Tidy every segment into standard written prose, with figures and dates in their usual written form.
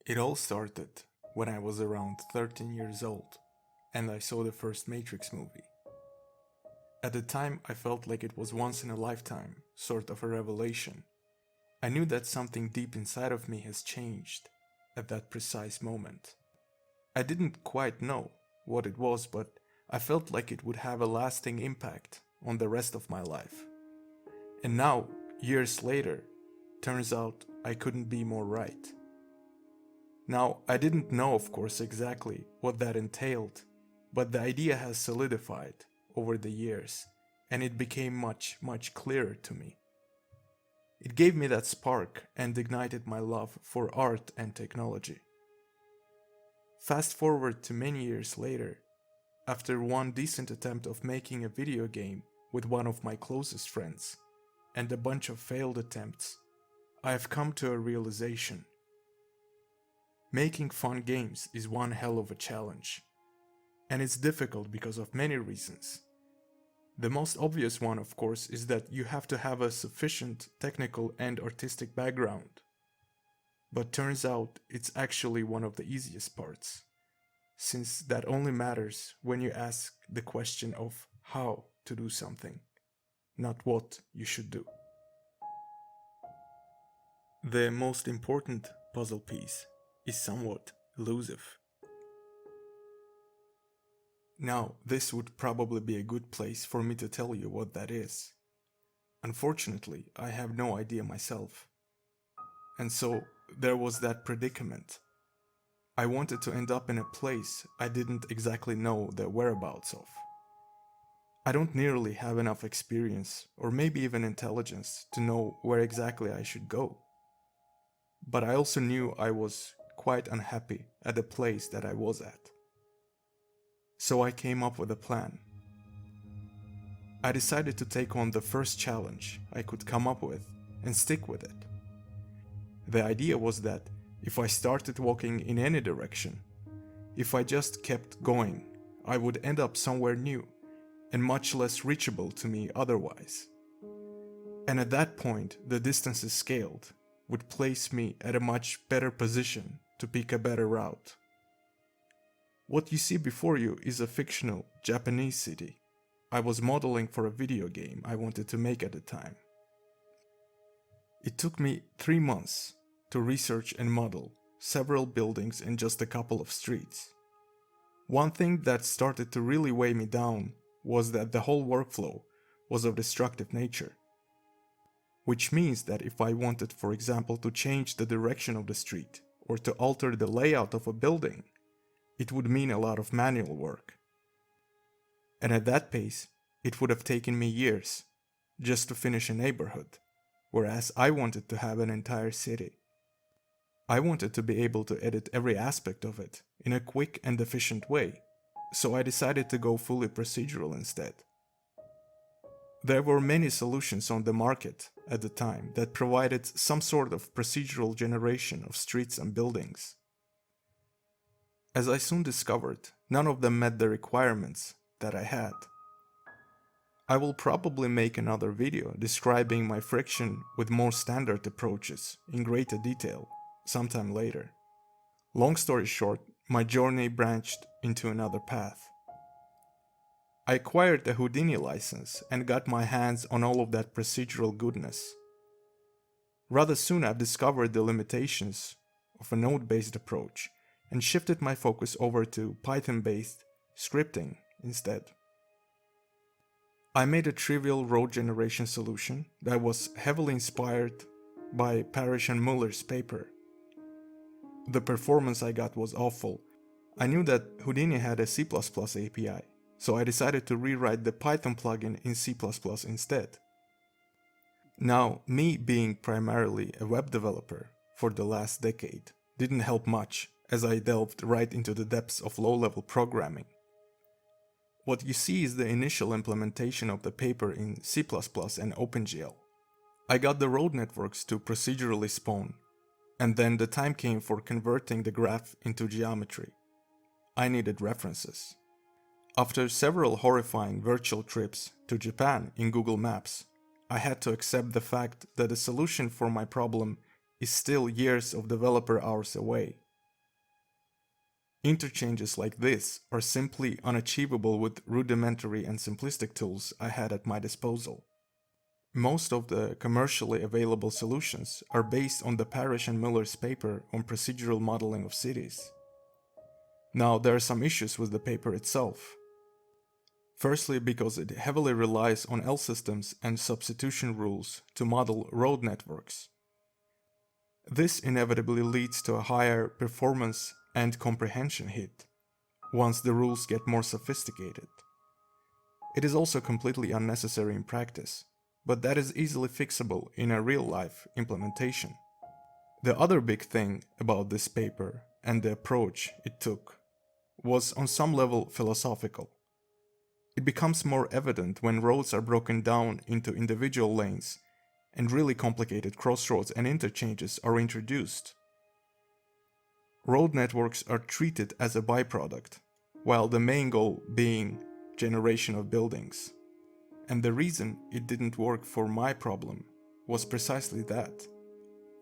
It all started when I was around 13 years old and I saw the first Matrix movie. At the time, I felt like it was once in a lifetime, sort of a revelation. I knew that something deep inside of me has changed at that precise moment. I didn't quite know what it was, but I felt like it would have a lasting impact on the rest of my life. And now, years later, turns out I couldn't be more right. Now, I didn't know, of course, exactly what that entailed, but the idea has solidified over the years, and it became much clearer to me. It gave me that spark and ignited my love for art and technology. Fast forward to many years later, after one decent attempt of making a video game with one of my closest friends, and a bunch of failed attempts, I have come to a realization. Making fun games is one hell of a challenge, and it's difficult because of many reasons. The most obvious one, of course, is that you have to have a sufficient technical and artistic background. But turns out it's actually one of the easiest parts, since that only matters when you ask the question of how to do something, not what you should do. The most important puzzle piece is somewhat elusive. Now, this would probably be a good place for me to tell you what that is. Unfortunately, I have no idea myself. And so, there was that predicament. I wanted to end up in a place I didn't exactly know the whereabouts of. I don't nearly have enough experience, or maybe even intelligence, to know where exactly I should go. But I also knew I was quite unhappy at the place that I was at. So I came up with a plan. I decided to take on the first challenge I could come up with and stick with it. The idea was that if I started walking in any direction, if I just kept going, I would end up somewhere new and much less reachable to me otherwise. And at that point, the distances scaled would place me at a much better position to pick a better route. What you see before you is a fictional Japanese city I was modeling for a video game I wanted to make at the time. It took me 3 months to research and model several buildings and just a couple of streets. One thing that started to really weigh me down was that the whole workflow was of destructive nature. Which means that if I wanted, for example, to change the direction of the street or to alter the layout of a building, it would mean a lot of manual work. And at that pace, it would have taken me years just to finish a neighborhood, whereas I wanted to have an entire city. I wanted to be able to edit every aspect of it in a quick and efficient way, so I decided to go fully procedural instead. There were many solutions on the market at the time that provided some sort of procedural generation of streets and buildings. As I soon discovered, none of them met the requirements that I had. I will probably make another video describing my friction with more standard approaches in greater detail sometime later. Long story short, my journey branched into another path. I acquired a Houdini license and got my hands on all of that procedural goodness. Rather soon I discovered the limitations of a node-based approach and shifted my focus over to Python-based scripting instead. I made a trivial road generation solution that was heavily inspired by Parrish and Muller's paper. The performance I got was awful. I knew that Houdini had a C++ API, so I decided to rewrite the Python plugin in C++ instead. Now, me being primarily a web developer for the last decade didn't help much as I delved right into the depths of low-level programming. What you see is the initial implementation of the paper in C++ and OpenGL. I got the road networks to procedurally spawn, and then the time came for converting the graph into geometry. I needed references. After several horrifying virtual trips to Japan in Google Maps, I had to accept the fact that the solution for my problem is still years of developer hours away, Interchanges like this are simply unachievable with rudimentary and simplistic tools I had at my disposal. Most of the commercially available solutions are based on the Parrish and Miller's paper on procedural modeling of cities. Now, there are some issues with the paper itself. Firstly, because it heavily relies on L systems and substitution rules to model road networks. This inevitably leads to a higher performance and comprehension hit once the rules get more sophisticated. It is also completely unnecessary in practice, but that is easily fixable in a real-life implementation. The other big thing about this paper and the approach it took was on some level philosophical. It becomes more evident when roads are broken down into individual lanes and really complicated crossroads and interchanges are introduced. Road networks are treated as a byproduct, while the main goal being generation of buildings. And the reason it didn't work for my problem was precisely that.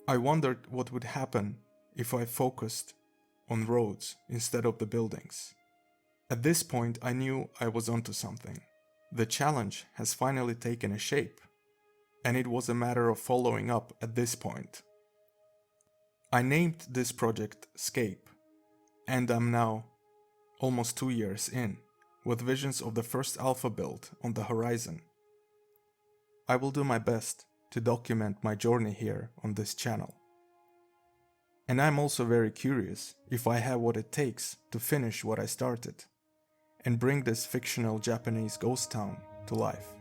I wondered what would happen if I focused on roads instead of the buildings. At this point, I knew I was onto something. The challenge has finally taken a shape, and it was a matter of following up at this point. I named this project Scape, and I'm now almost 2 years in, with visions of the first alpha build on the horizon. I will do my best to document my journey here on this channel. And I'm also very curious if I have what it takes to finish what I started and bring this fictional Japanese ghost town to life.